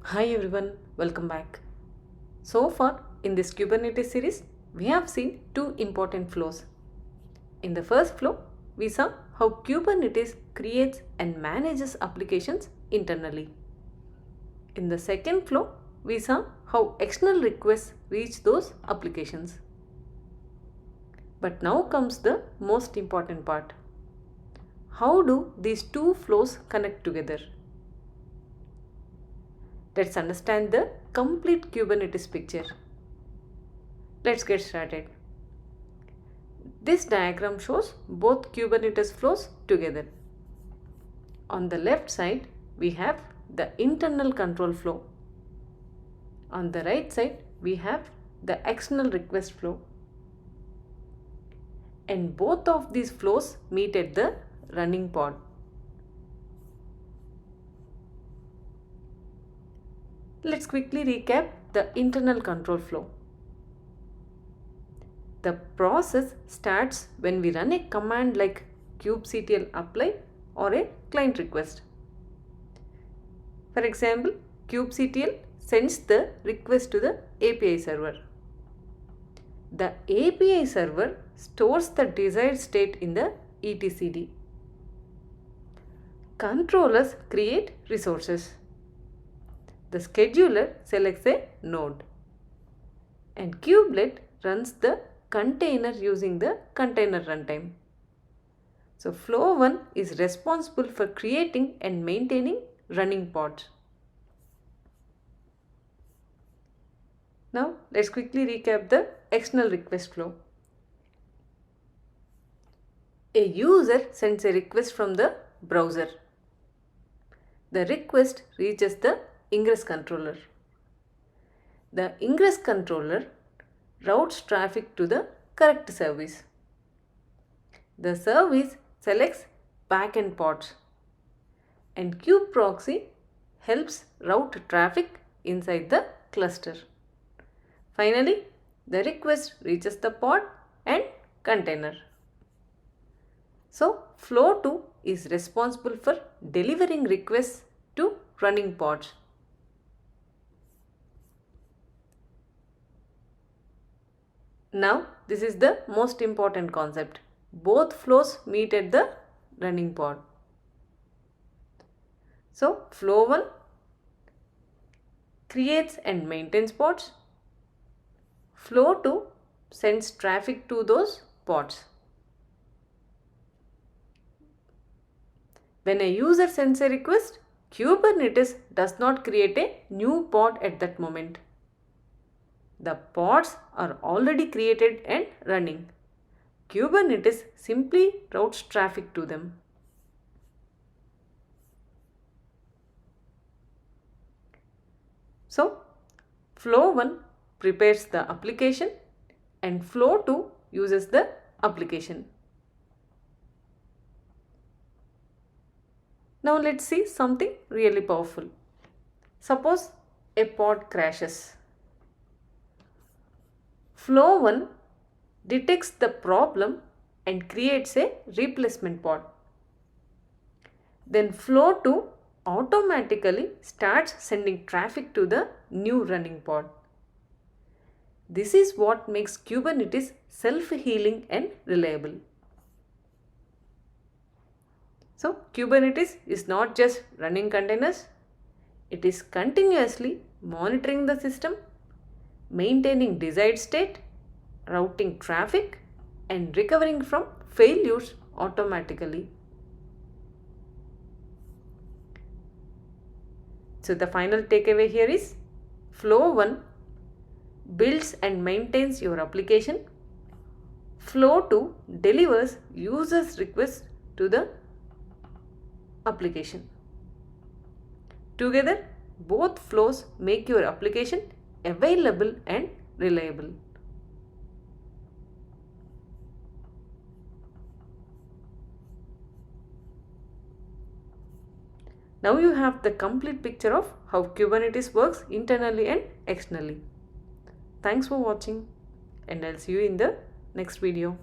Hi everyone, welcome back. So far in this Kubernetes series, we have seen two important flows. In the first flow, we saw how Kubernetes creates and manages applications internally. In the second flow, we saw how external requests reach those applications. But now comes the most important part. How do these two flows connect together? Let's understand the complete Kubernetes picture. Let's get started. This diagram shows both Kubernetes flows together. On the left side, we have the internal control flow. On the right side, we have the external request flow. And both of these flows meet at the running pod. Let's quickly recap the internal control flow. The process starts when we run a command like kubectl apply or a client request. For example, kubectl sends the request to the API server. The API server stores the desired state in the etcd. Controllers create resources. The scheduler selects a node. And kubelet runs the container using the container runtime. So flow 1 is responsible for creating and maintaining running pods. Now let's quickly recap the external request flow. A user sends a request from the browser. The request reaches the Ingress Controller. The Ingress Controller routes traffic to the correct service. The service selects backend pods, and kube-proxy helps route traffic inside the cluster. Finally, the request reaches the pod and container. So, flow 2 is responsible for delivering requests to running pods. Now, this is the most important concept. Both flows meet at the running pod. So, flow 1 creates and maintains pods. Flow 2 sends traffic to those pods. When a user sends a request, Kubernetes does not create a new pod at that moment. The pods are already created and running. Kubernetes simply routes traffic to them. So, flow 1 prepares the application and flow 2 uses the application. Now let's see something really powerful. Suppose a pod crashes. Flow 1 detects the problem and creates a replacement pod. Then flow 2 automatically starts sending traffic to the new running pod. This is what makes Kubernetes self-healing and reliable. So, Kubernetes is not just running containers, it is continuously monitoring the system, maintaining desired state, routing traffic, and recovering from failures automatically. So the final takeaway here is flow 1 builds and maintains your application. Flow 2 delivers users' requests to the application. Together, both flows make your application available and reliable. Now you have the complete picture of how Kubernetes works internally and externally. Thanks for watching, and I'll see you in the next video.